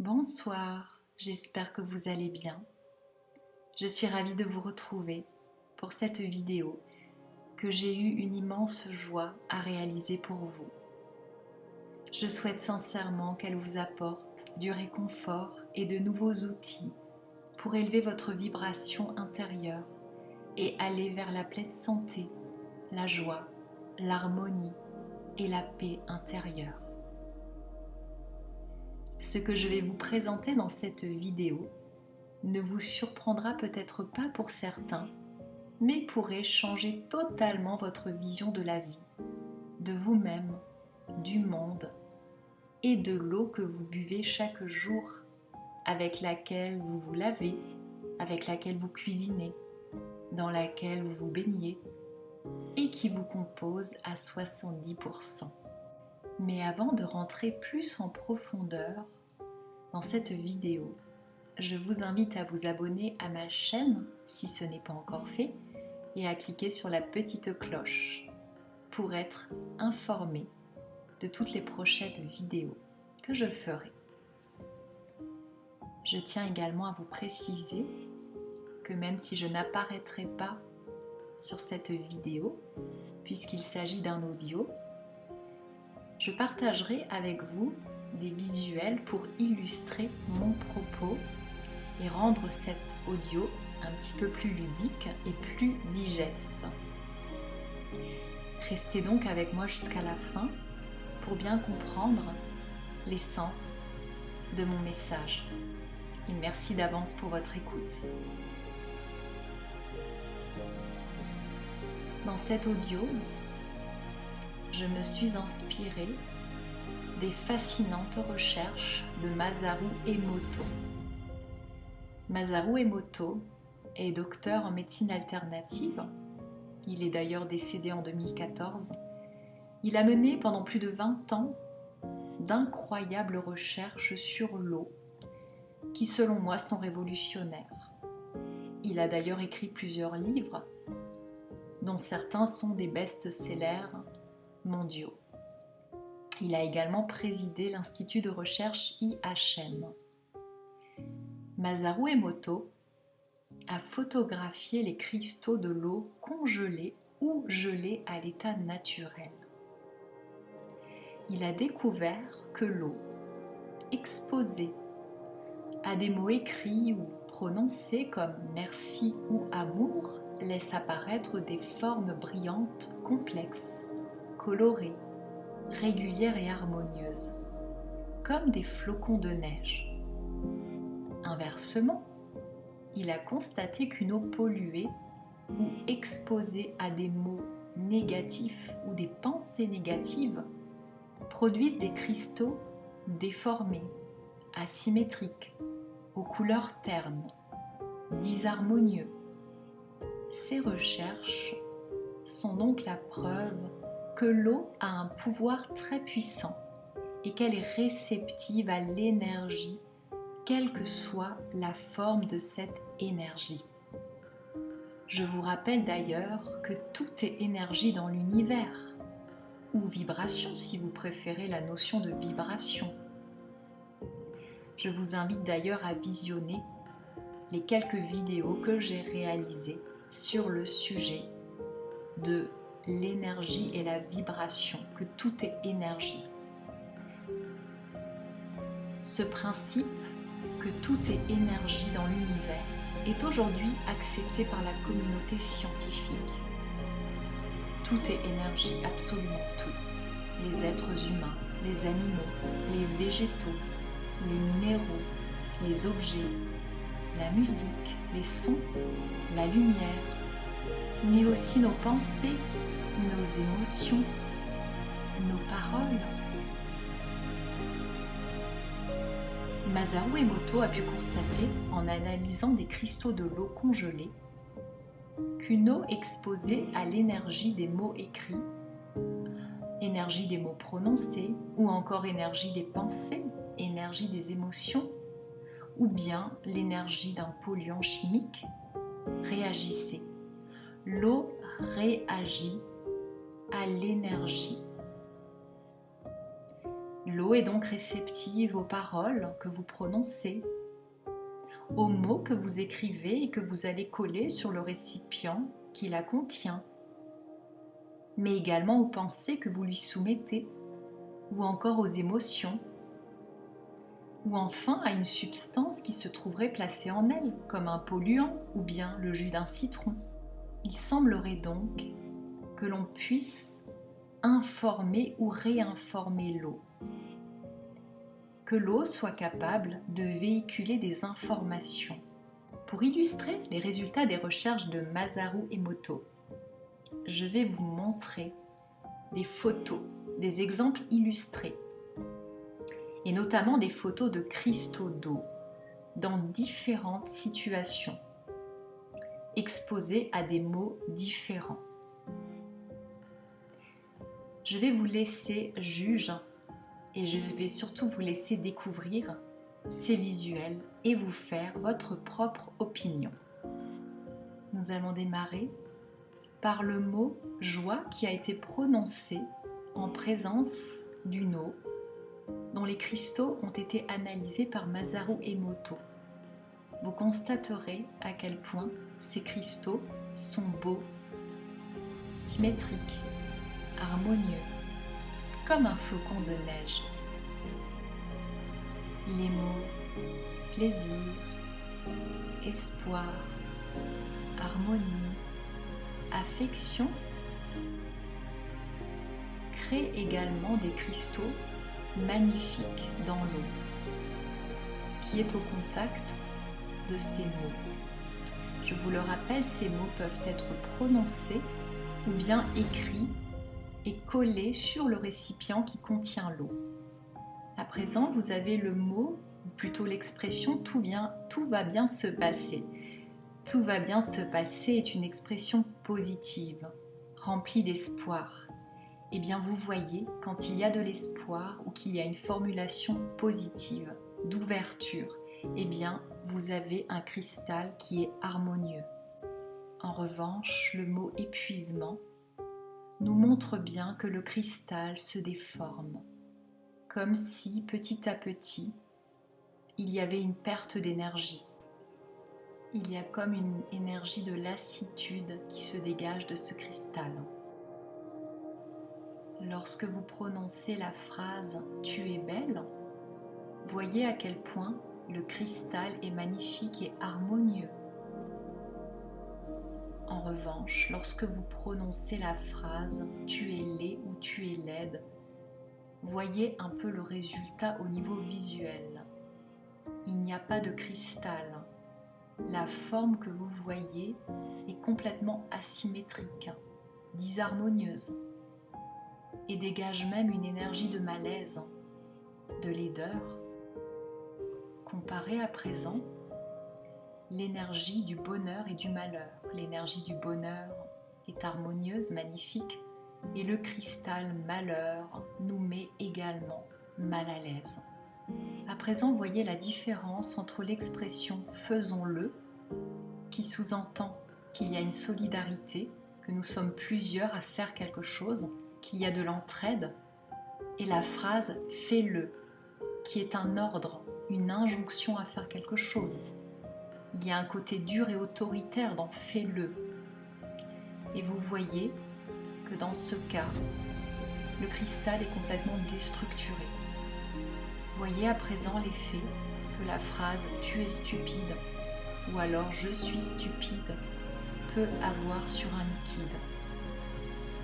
Bonsoir, j'espère que vous allez bien. Je suis ravie de vous retrouver pour cette vidéo que j'ai eu une immense joie à réaliser pour vous. Je souhaite sincèrement qu'elle vous apporte du réconfort et de nouveaux outils pour élever votre vibration intérieure et aller vers la pleine santé, la joie, l'harmonie et la paix intérieure. Ce que je vais vous présenter dans cette vidéo ne vous surprendra peut-être pas pour certains, mais pourrait changer totalement votre vision de la vie, de vous-même, du monde et de l'eau que vous buvez chaque jour, avec laquelle vous vous lavez, avec laquelle vous cuisinez, dans laquelle vous vous baignez et qui vous compose à 70%. Mais avant de rentrer plus en profondeur dans cette vidéo, je vous invite à vous abonner à ma chaîne si ce n'est pas encore fait et à cliquer sur la petite cloche pour être informé de toutes les prochaines vidéos que je ferai. Je tiens également à vous préciser que même si je n'apparaîtrai pas sur cette vidéo, puisqu'il s'agit d'un audio, je partagerai avec vous des visuels pour illustrer mon propos et rendre cet audio un petit peu plus ludique et plus digeste. Restez donc avec moi jusqu'à la fin pour bien comprendre l'essence de mon message. Et merci d'avance pour votre écoute. Dans cet audio, je me suis inspirée des fascinantes recherches de Masaru Emoto. Masaru Emoto est docteur en médecine alternative. Il est d'ailleurs décédé en 2014. Il a mené pendant plus de 20 ans d'incroyables recherches sur l'eau qui, selon moi, sont révolutionnaires. Il a d'ailleurs écrit plusieurs livres, dont certains sont des best-sellers mondiaux. Il a également présidé l'Institut de recherche IHM. Masaru Emoto a photographié les cristaux de l'eau congelés ou gelés à l'état naturel. Il a découvert que l'eau, exposée à des mots écrits ou prononcés comme merci ou amour, laisse apparaître des formes brillantes, complexes, colorées, régulières et harmonieuses, comme des flocons de neige. Inversement, il a constaté qu'une eau polluée ou exposée à des mots négatifs ou des pensées négatives produisent des cristaux déformés, asymétriques, aux couleurs ternes, disharmonieux. Ces recherches sont donc la preuve que l'eau a un pouvoir très puissant et qu'elle est réceptive à l'énergie, quelle que soit la forme de cette énergie. Je vous rappelle d'ailleurs que tout est énergie dans l'univers, ou vibration si vous préférez la notion de vibration. Je vous invite d'ailleurs à visionner les quelques vidéos que j'ai réalisées sur le sujet de l'énergie et la vibration, que tout est énergie. Ce principe que tout est énergie dans l'univers est aujourd'hui accepté par la communauté scientifique. Tout est énergie, absolument tout. Les êtres humains, les animaux, les végétaux, les minéraux, les objets, la musique, les sons, la lumière, mais aussi nos pensées, nos émotions, nos paroles. Masaru Emoto a pu constater, en analysant des cristaux de l'eau congelés, qu'une eau exposée à l'énergie des mots écrits, énergie des mots prononcés, ou encore énergie des pensées, énergie des émotions, ou bien l'énergie d'un polluant chimique, réagissait. L'eau réagit à l'énergie. L'eau est donc réceptive aux paroles que vous prononcez, aux mots que vous écrivez et que vous allez coller sur le récipient qui la contient, mais également aux pensées que vous lui soumettez, ou encore aux émotions, ou enfin à une substance qui se trouverait placée en elle, comme un polluant ou bien le jus d'un citron. Il semblerait donc que l'on puisse informer ou réinformer l'eau, que l'eau soit capable de véhiculer des informations. Pour illustrer les résultats des recherches de Masaru Emoto, je vais vous montrer des photos, des exemples illustrés, et notamment des photos de cristaux d'eau dans différentes situations, exposés à des mots différents. Je vais vous laisser juge et je vais surtout vous laisser découvrir ces visuels et vous faire votre propre opinion. Nous allons démarrer par le mot joie qui a été prononcé en présence d'une eau dont les cristaux ont été analysés par Masaru Emoto. Vous constaterez à quel point ces cristaux sont beaux, symétriques, harmonieux, comme un flocon de neige. Les mots plaisir, espoir, harmonie, affection créent également des cristaux magnifiques dans l'eau qui est au contact de ces mots. Je vous le rappelle, ces mots peuvent être prononcés ou bien écrits et collés sur le récipient qui contient l'eau. À présent, vous avez le mot, ou plutôt l'expression tout va bien se passer. Tout va bien se passer est une expression positive, remplie d'espoir. Eh bien, vous voyez, quand il y a de l'espoir ou qu'il y a une formulation positive, d'ouverture, eh bien, vous avez un cristal qui est harmonieux. En revanche, le mot épuisement nous montre bien que le cristal se déforme, comme si, petit à petit, il y avait une perte d'énergie. Il y a comme une énergie de lassitude qui se dégage de ce cristal. Lorsque vous prononcez la phrase « Tu es belle », voyez à quel point le cristal est magnifique et harmonieux. En revanche, lorsque vous prononcez la phrase « Tu es laid » ou « Tu es laide », voyez un peu le résultat au niveau visuel. Il n'y a pas de cristal. La forme que vous voyez est complètement asymétrique, disharmonieuse, et dégage même une énergie de malaise, de laideur. Comparez à présent l'énergie du bonheur et du malheur. L'énergie du bonheur est harmonieuse, magnifique, et le cristal malheur nous met également mal à l'aise. À présent, voyez la différence entre l'expression « faisons-le » qui sous-entend qu'il y a une solidarité, que nous sommes plusieurs à faire quelque chose, qu'il y a de l'entraide, et la phrase « fais-le » qui est un ordre, une injonction à faire quelque chose. Il y a un côté dur et autoritaire dans « fais-le ». Et vous voyez que dans ce cas, le cristal est complètement déstructuré. Voyez à présent l'effet que la phrase « tu es stupide » ou alors « je suis stupide » peut avoir sur un liquide.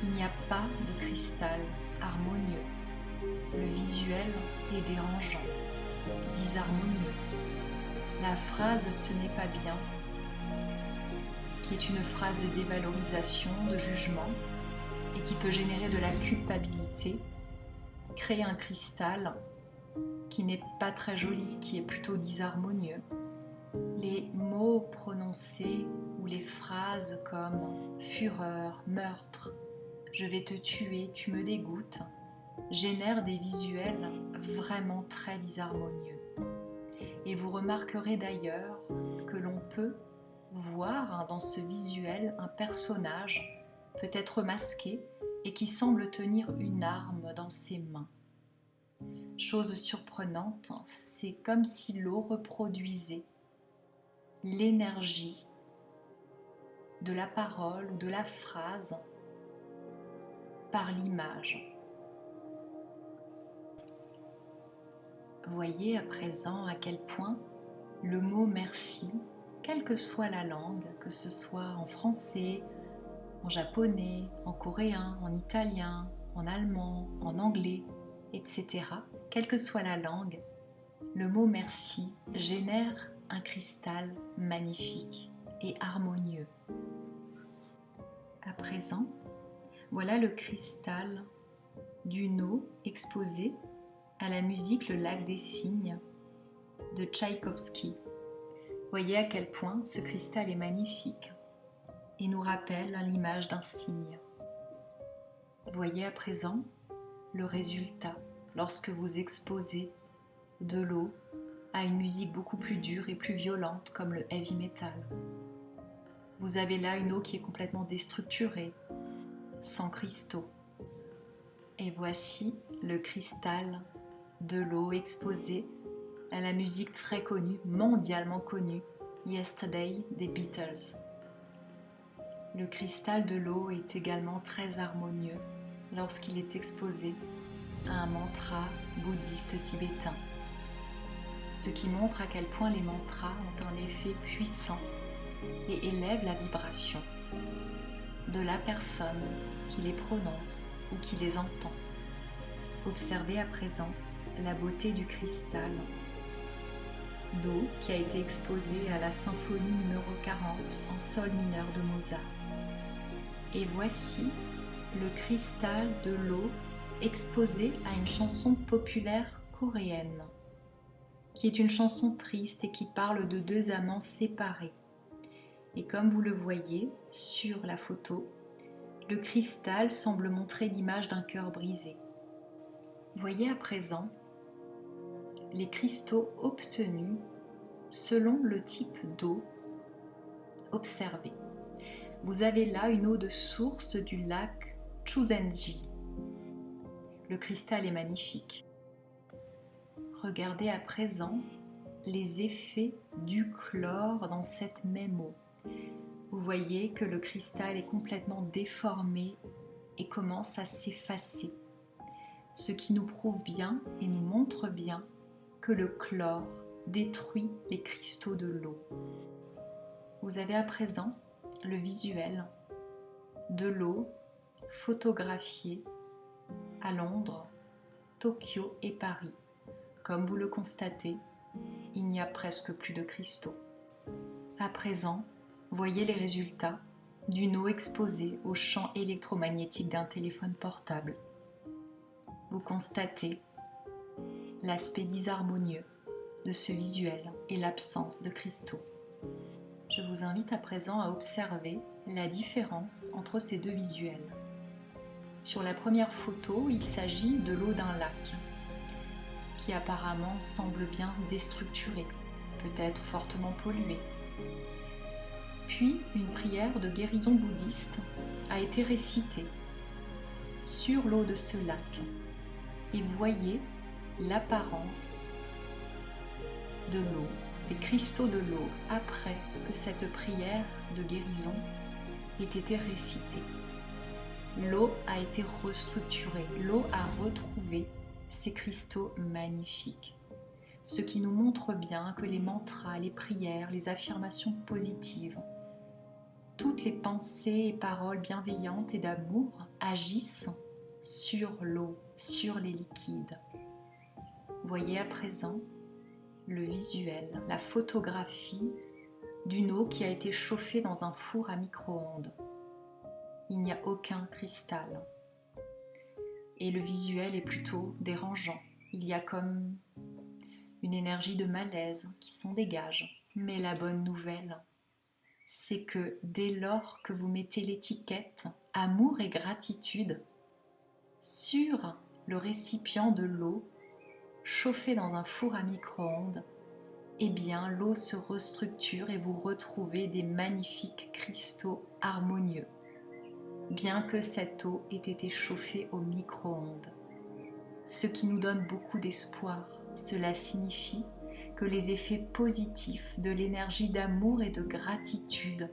Il n'y a pas de cristal harmonieux. Le visuel est dérangeant, disharmonieux. La phrase « ce n'est pas bien » qui est une phrase de dévalorisation, de jugement et qui peut générer de la culpabilité, crée un cristal qui n'est pas très joli, qui est plutôt disharmonieux. Les mots prononcés ou les phrases comme fureur, meurtre, je vais te tuer, tu me dégoûtes, génèrent des visuels vraiment très disharmonieux. Et vous remarquerez d'ailleurs que l'on peut voir dans ce visuel un personnage peut-être masqué et qui semble tenir une arme dans ses mains. Chose surprenante, c'est comme si l'eau reproduisait l'énergie de la parole ou de la phrase par l'image. Voyez à présent à quel point le mot merci, quelle que soit la langue, que ce soit en français, en japonais, en coréen, en italien, en allemand, en anglais, etc., quelle que soit la langue, le mot merci génère un cristal magnifique et harmonieux. À présent, voilà le cristal d'une eau exposée à la musique Le Lac des Cygnes de Tchaïkovski. Voyez à quel point ce cristal est magnifique et nous rappelle l'image d'un cygne. Voyez à présent le résultat lorsque vous exposez de l'eau à une musique beaucoup plus dure et plus violente comme le heavy metal. Vous avez là une eau qui est complètement déstructurée, sans cristaux. Et voici le cristal de l'eau exposé à la musique très connue, mondialement connue, Yesterday des Beatles. Le cristal de l'eau est également très harmonieux lorsqu'il est exposé à un mantra bouddhiste tibétain. Ce qui montre à quel point les mantras ont un effet puissant et élèvent la vibration de la personne qui les prononce ou qui les entend. Observez à présent la beauté du cristal d'eau qui a été exposé à la symphonie numéro 40 en sol mineur de Mozart. Et voici le cristal de l'eau exposé à une chanson populaire coréenne, qui est une chanson triste et qui parle de deux amants séparés. Et comme vous le voyez sur la photo, le cristal semble montrer l'image d'un cœur brisé. Voyez à présent les cristaux obtenus selon le type d'eau observé. Vous avez là une eau de source du lac Chuzenji. Le cristal est magnifique. Regardez à présent les effets du chlore dans cette même eau. Vous voyez que le cristal est complètement déformé et commence à s'effacer, ce qui nous prouve bien et nous montre bien que le chlore détruit les cristaux de l'eau. Vous avez à présent le visuel de l'eau photographiée à Londres, Tokyo et Paris. Comme vous le constatez, il n'y a presque plus de cristaux. À présent, voyez les résultats d'une eau exposée au champ électromagnétique d'un téléphone portable. Vous constatez l'aspect disharmonieux de ce visuel et l'absence de cristaux. Je vous invite à présent à observer la différence entre ces deux visuels. Sur la première photo, il s'agit de l'eau d'un lac qui apparemment semble bien déstructurée, peut-être fortement polluée. Puis une prière de guérison bouddhiste a été récitée sur l'eau de ce lac. Et voyez l'apparence de l'eau, des cristaux de l'eau après que cette prière de guérison ait été récitée. L'eau a été restructurée, l'eau a retrouvé ces cristaux magnifiques. Ce qui nous montre bien que les mantras, les prières, les affirmations positives, toutes les pensées et paroles bienveillantes et d'amour agissent sur l'eau, sur les liquides. Voyez à présent le visuel, la photographie d'une eau qui a été chauffée dans un four à micro-ondes. Il n'y a aucun cristal. Et le visuel est plutôt dérangeant. Il y a comme une énergie de malaise qui s'en dégage. Mais la bonne nouvelle, c'est que dès lors que vous mettez l'étiquette amour et gratitude sur le récipient de l'eau chauffée dans un four à micro-ondes, eh bien l'eau se restructure et vous retrouvez des magnifiques cristaux harmonieux, bien que cette eau ait été chauffée au micro-ondes. ce qui nous donne beaucoup d'espoir. Cela signifie que les effets positifs de l'énergie d'amour et de gratitude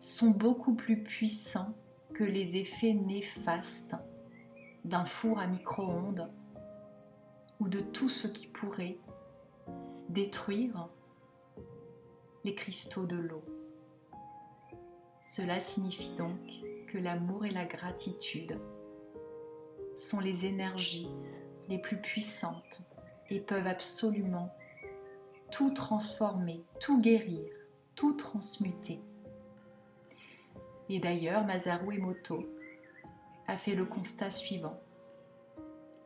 sont beaucoup plus puissants que les effets néfastes d'un four à micro-ondes ou de tout ce qui pourrait détruire les cristaux de l'eau. Cela signifie donc que l'amour et la gratitude sont les énergies les plus puissantes et peuvent absolument tout transformer, tout guérir, tout transmuter. Et d'ailleurs, Masaru Emoto a fait le constat suivant.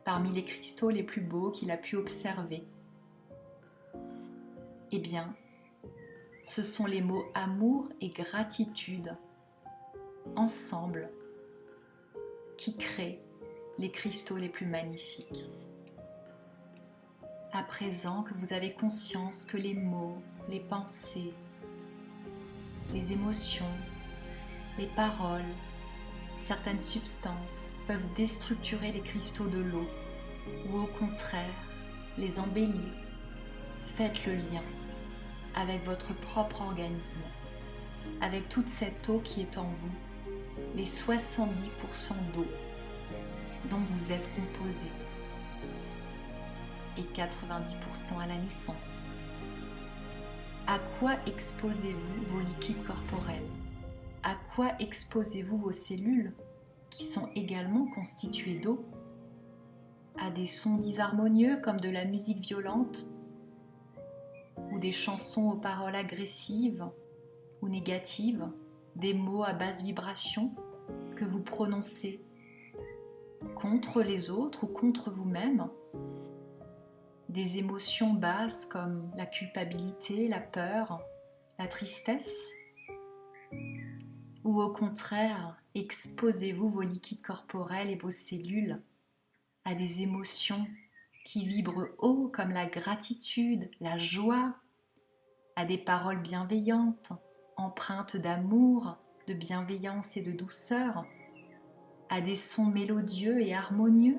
Parmi les cristaux les plus beaux qu'il a pu observer, eh bien, ce sont les mots amour et gratitude ensemble qui créent les cristaux les plus magnifiques. À présent que vous avez conscience que les mots, les pensées, les émotions, les paroles, certaines substances peuvent déstructurer les cristaux de l'eau ou au contraire les embellir, faites le lien avec votre propre organisme, avec toute cette eau qui est en vous, les 70% d'eau dont vous êtes composé et 90% à la naissance. À quoi exposez-vous vos liquides corporels? À quoi exposez-vous vos cellules qui sont également constituées d'eau? À des sons disharmonieux comme de la musique violente ou des chansons aux paroles agressives ou négatives, des mots à basse vibration que vous prononcez contre les autres ou contre vous-même, des émotions basses comme la culpabilité, la peur, la tristesse, ou au contraire, exposez-vous vos liquides corporels et vos cellules à des émotions qui vibrent haut comme la gratitude, la joie, à des paroles bienveillantes, empreintes d'amour, de bienveillance et de douceur, à des sons mélodieux et harmonieux,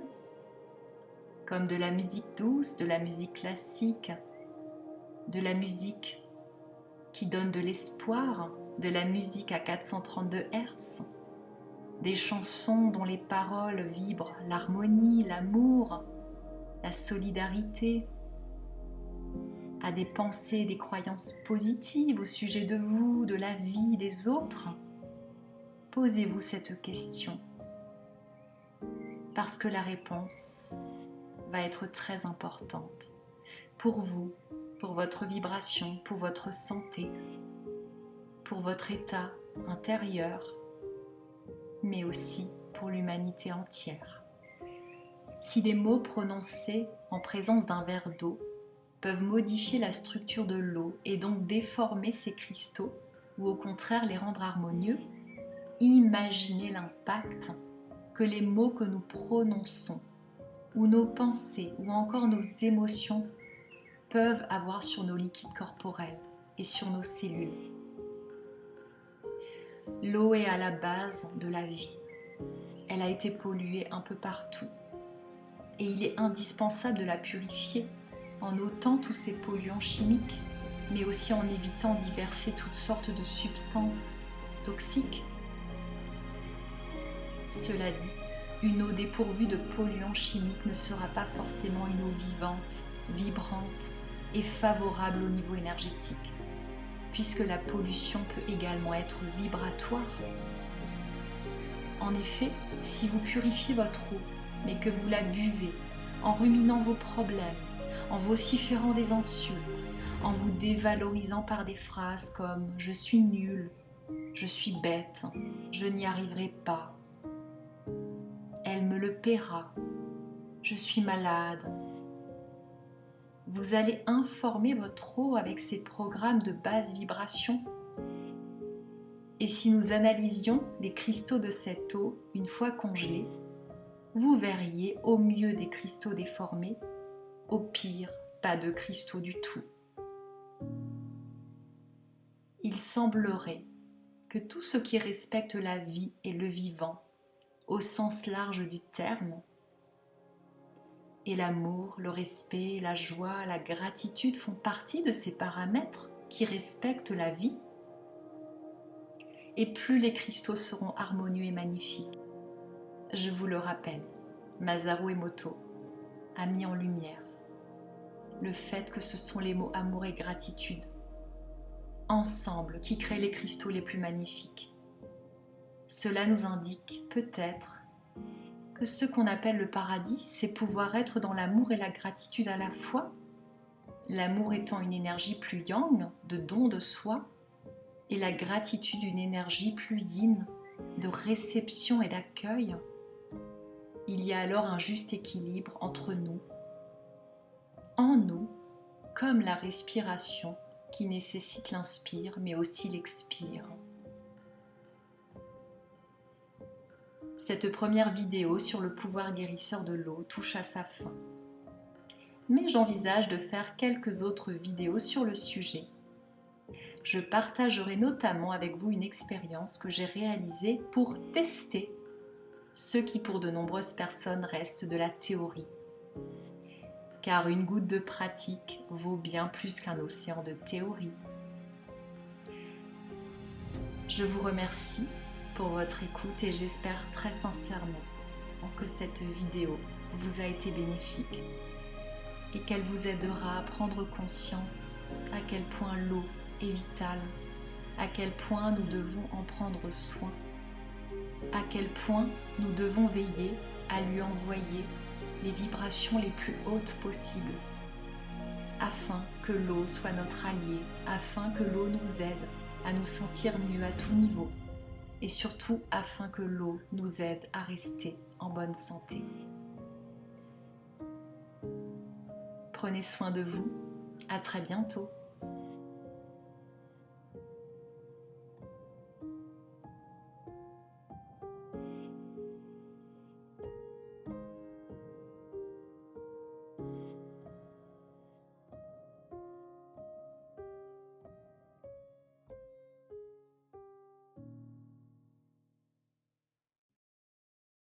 comme de la musique douce, de la musique classique, de la musique qui donne de l'espoir, de la musique à 432 Hz, des chansons dont les paroles vibrent l'harmonie, l'amour, la solidarité, à des pensées et des croyances positives au sujet de vous, de la vie, des autres. Posez-vous cette question, parce que la réponse va être très importante pour vous, pour votre vibration, pour votre santé, pour votre état intérieur, mais aussi pour l'humanité entière. Si des mots prononcés en présence d'un verre d'eau peuvent modifier la structure de l'eau et donc déformer ces cristaux, ou au contraire les rendre harmonieux, imaginez l'impact que les mots que nous prononçons, ou nos pensées, ou encore nos émotions peuvent avoir sur nos liquides corporels et sur nos cellules. L'eau est à la base de la vie. Elle a été polluée un peu partout. Et il est indispensable de la purifier en ôtant tous ces polluants chimiques, mais aussi en évitant d'y verser toutes sortes de substances toxiques. Cela dit, une eau dépourvue de polluants chimiques ne sera pas forcément une eau vivante, vibrante et favorable au niveau énergétique, puisque la pollution peut également être vibratoire. En effet, si vous purifiez votre eau, mais que vous la buvez en ruminant vos problèmes, en vociférant des insultes, en vous dévalorisant par des phrases comme « je suis nul »,« je suis bête »,« je n'y arriverai pas »,« elle me le paiera »,« je suis malade », vous allez informer votre eau avec ces programmes de basse vibration. Et si nous analysions les cristaux de cette eau une fois congelés, vous verriez au mieux des cristaux déformés, au pire pas de cristaux du tout. Il semblerait que tout ce qui respecte la vie et le vivant, au sens large du terme, Et l'amour, le respect, la joie, la gratitude font partie de ces paramètres qui respectent la vie. Et plus les cristaux seront harmonieux et magnifiques. Je vous le rappelle, Masaru Emoto a mis en lumière le fait que ce sont les mots amour et gratitude, ensemble, qui créent les cristaux les plus magnifiques. Cela nous indique peut-être que ce qu'on appelle le paradis, c'est pouvoir être dans l'amour et la gratitude à la fois, l'amour étant une énergie plus yang, de don de soi, et la gratitude une énergie plus yin, de réception et d'accueil. Il y a alors un juste équilibre entre nous, en nous, comme la respiration qui nécessite l'inspire mais aussi l'expire. Cette première vidéo sur le pouvoir guérisseur de l'eau touche à sa fin. Mais j'envisage de faire quelques autres vidéos sur le sujet. Je partagerai notamment avec vous une expérience que j'ai réalisée pour tester ce qui pour de nombreuses personnes reste de la théorie. Car une goutte de pratique vaut bien plus qu'un océan de théorie. Je vous remercie pour votre écoute et j'espère très sincèrement que cette vidéo vous a été bénéfique et qu'elle vous aidera à prendre conscience à quel point l'eau est vitale, à quel point nous devons en prendre soin, à quel point nous devons veiller à lui envoyer les vibrations les plus hautes possibles, afin que l'eau soit notre allié, afin que l'eau nous aide à nous sentir mieux à tout niveau, et surtout afin que l'eau nous aide à rester en bonne santé. Prenez soin de vous, à très bientôt.